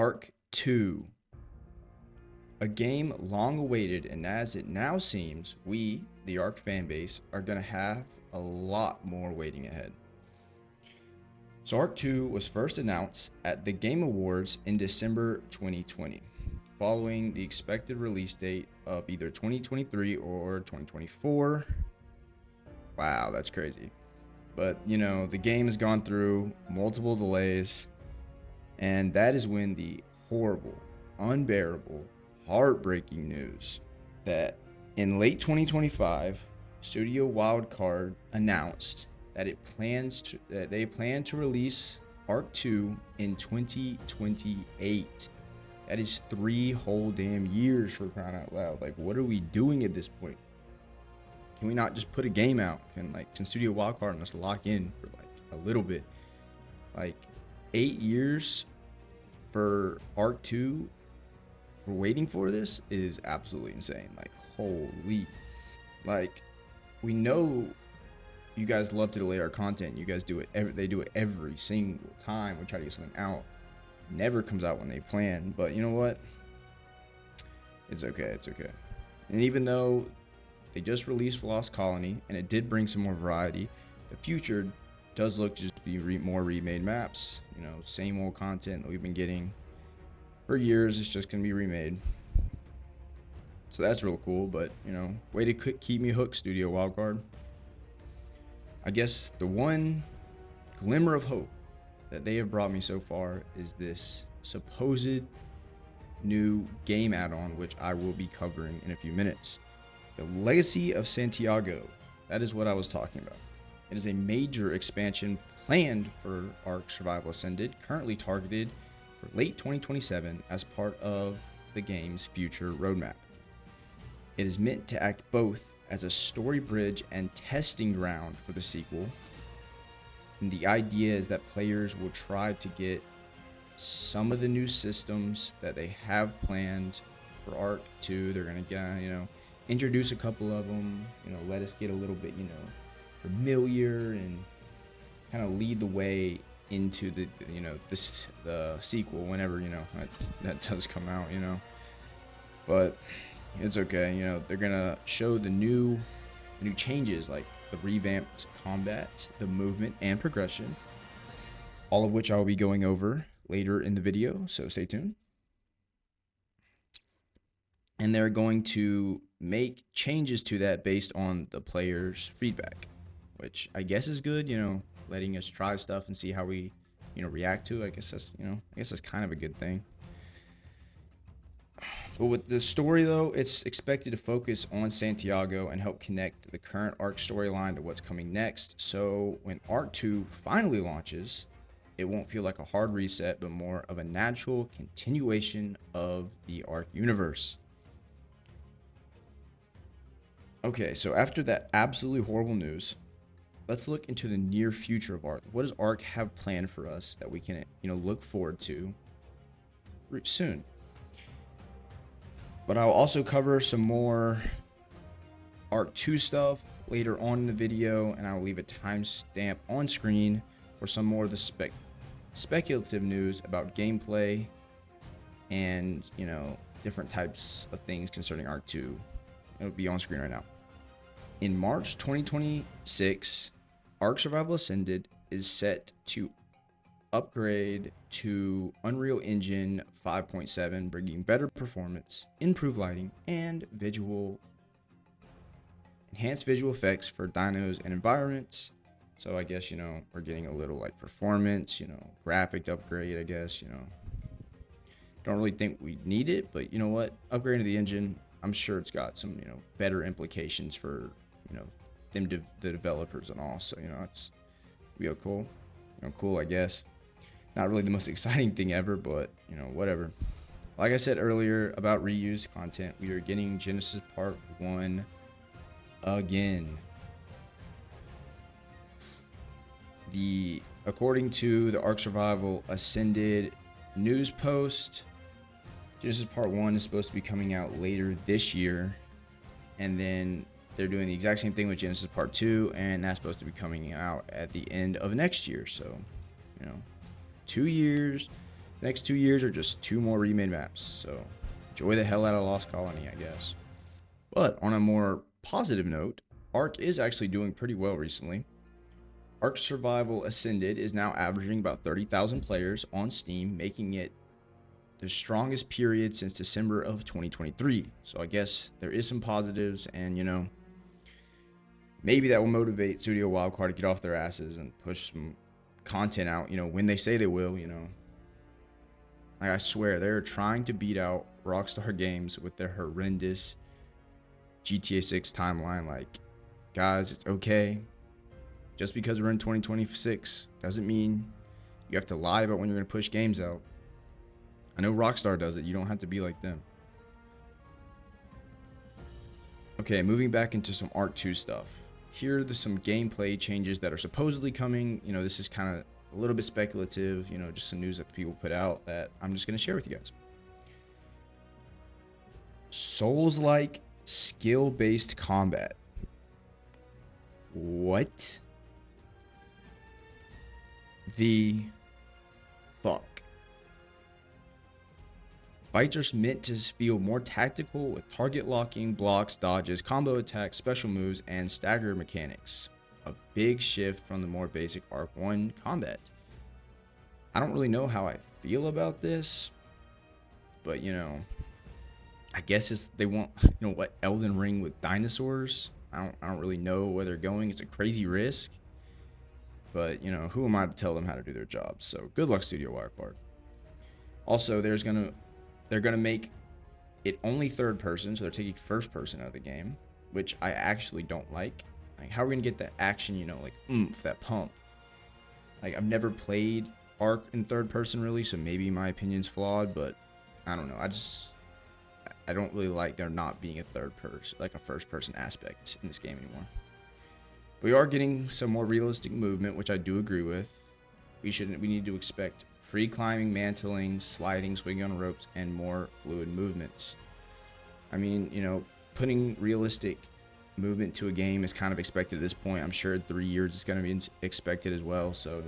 Ark 2, a game long awaited, and as it now seems, we, the Ark fanbase, are going to have a lot more waiting ahead. So Ark 2 was first announced at the Game Awards in December 2020, following the expected release date of either 2023 or 2024. Wow, that's crazy. But, the game has gone through multiple delays, and that is when the horrible, unbearable, heartbreaking news that in late 2025, Studio Wildcard announced that they plan to release Ark 2 in 2028. That is 3 whole damn years, for crying out loud. Like, what are we doing at this point? Can we not just put a game out? Can Studio Wildcard and us lock in for a little bit? 8 years for Ark 2 for waiting for this is absolutely insane. Holy. We know you guys love to delay our content. You guys do it they do it every single time we try to get something out. It never comes out when they plan, but you know what? It's okay. And even though they just released Lost Colony, and it did bring some more variety, the future does look to just be more remade maps. Same old content that we've been getting for years. It's just going to be remade. So that's real cool, but, way to keep me hooked, Studio Wildcard. I guess the one glimmer of hope that they have brought me so far is this supposed new game add-on, which I will be covering in a few minutes. The Legacy of Santiago. That is what I was talking about. It is a major expansion planned for Ark Survival Ascended, currently targeted for late 2027 as part of the game's future roadmap. It is meant to act both as a story bridge and testing ground for the sequel. And the idea is that players will try to get some of the new systems that they have planned for Ark 2. They're going to, introduce a couple of them, let us get a little bit, familiar and kind of lead the way into the, the sequel whenever, that does come out, But it's okay, they're going to show the new changes, like the revamped combat, the movement, and progression, all of which I'll be going over later in the video, so stay tuned. And they're going to make changes to that based on the players' feedback, which I guess is good, letting us try stuff and see how we, react to it. I guess that's kind of a good thing. But with the story, though, it's expected to focus on Santiago and help connect the current Ark storyline to what's coming next. So when Ark 2 finally launches, it won't feel like a hard reset, but more of a natural continuation of the Ark universe. Okay, so after that absolutely horrible news, let's look into the near future of Ark. What does Ark have planned for us that we can, look forward to soon? But I'll also cover some more Ark 2 stuff later on in the video, and I'll leave a timestamp on screen for some more of the speculative news about gameplay and, different types of things concerning Ark 2. It'll be on screen right now. In March 2026, Ark Survival Ascended is set to upgrade to Unreal Engine 5.7, bringing better performance, improved lighting, and enhanced visual effects for dinos and environments. So I guess, we're getting a little performance, graphic upgrade, I guess, Don't really think we need it, but you know what? Upgrading the engine, I'm sure it's got some, better implications for, the developers and all. So, it's real cool. Cool, I guess. Not really the most exciting thing ever, but, whatever. Like I said earlier about reused content, we are getting Genesis Part 1 again. According to the Ark Survival Ascended news post, Genesis Part 1 is supposed to be coming out later this year, and then they're doing the exact same thing with Genesis Part 2, and that's supposed to be coming out at the end of next year. So, 2 years, The next 2 years are just 2 more remade maps, so enjoy the hell out of Lost Colony, I guess. But on a more positive note, Ark is actually doing pretty well recently. Ark Survival Ascended is now averaging about 30,000 players on Steam, making it the strongest period since December of 2023. So I guess there is some positives, and maybe that will motivate Studio Wildcard to get off their asses and push some content out, when they say they will. Like, I swear, they're trying to beat out Rockstar Games with their horrendous GTA 6 timeline. Like, guys, it's okay. Just because we're in 2026 doesn't mean you have to lie about when you're going to push games out. I know Rockstar does it. You don't have to be like them. Okay, moving back into some Ark 2 stuff. Here are some gameplay changes that are supposedly coming. This is kind of a little bit speculative, just some news that people put out that I'm just going to share with you guys. Souls-like skill-based combat. What the fuck? Fights are meant to feel more tactical with target locking, blocks, dodges, combo attacks, special moves, and stagger mechanics. A big shift from the more basic Ark 1 combat. I don't really know how I feel about this, but I guess they want, what, Elden Ring with dinosaurs? I don't really know where they're going. It's a crazy risk, but who am I to tell them how to do their job? So good luck, Studio Wildcard. Also, they're gonna make it only third person, so they're taking first person out of the game, which I actually don't like. Like, how are we gonna get that action, like oomph, that pump? Like, I've never played Ark in third person really, so maybe my opinion's flawed, but I don't know. I don't really like there not being a third person, like a first person aspect in this game anymore. We are getting some more realistic movement, which I do agree with. We need to expect free climbing, mantling, sliding, swinging on ropes, and more fluid movements. I mean, putting realistic movement to a game is kind of expected at this point. I'm sure 3 years is going to be expected as well. So,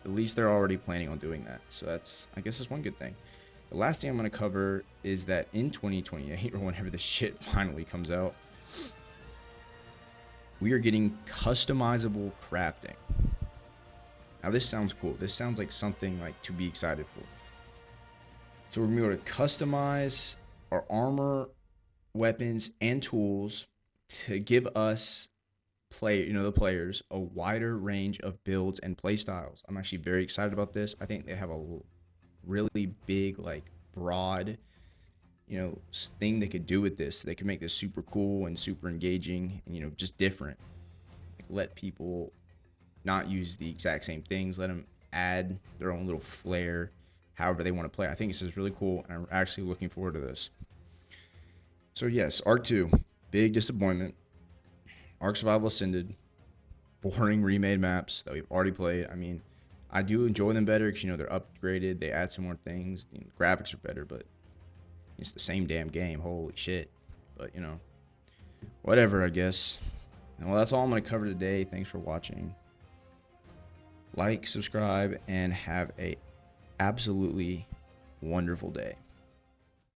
at least they're already planning on doing that. So I guess that's one good thing. The last thing I'm going to cover is that in 2028, or whenever this shit finally comes out, we are getting customizable crafting. Now this sounds cool. This sounds like something like to be excited for. So we're going to be able to customize our armor, weapons, and tools to give us the players a wider range of builds and play styles. I'm actually very excited about this. I think they have a really big, like, broad, thing they could do with this. They could make this super cool and super engaging and just different. Like, let people not use the exact same things. Let them add their own little flair, however they want to play. I think this is really cool, and I'm actually looking forward to this. So yes, Ark 2, big disappointment. Ark Survival Ascended, boring remade maps that we've already played. I mean, I do enjoy them better because they're upgraded. They add some more things. The graphics are better, but it's the same damn game. Holy shit! But whatever, I guess. And well, that's all I'm gonna cover today. Thanks for watching. Like, subscribe, and have a absolutely wonderful day.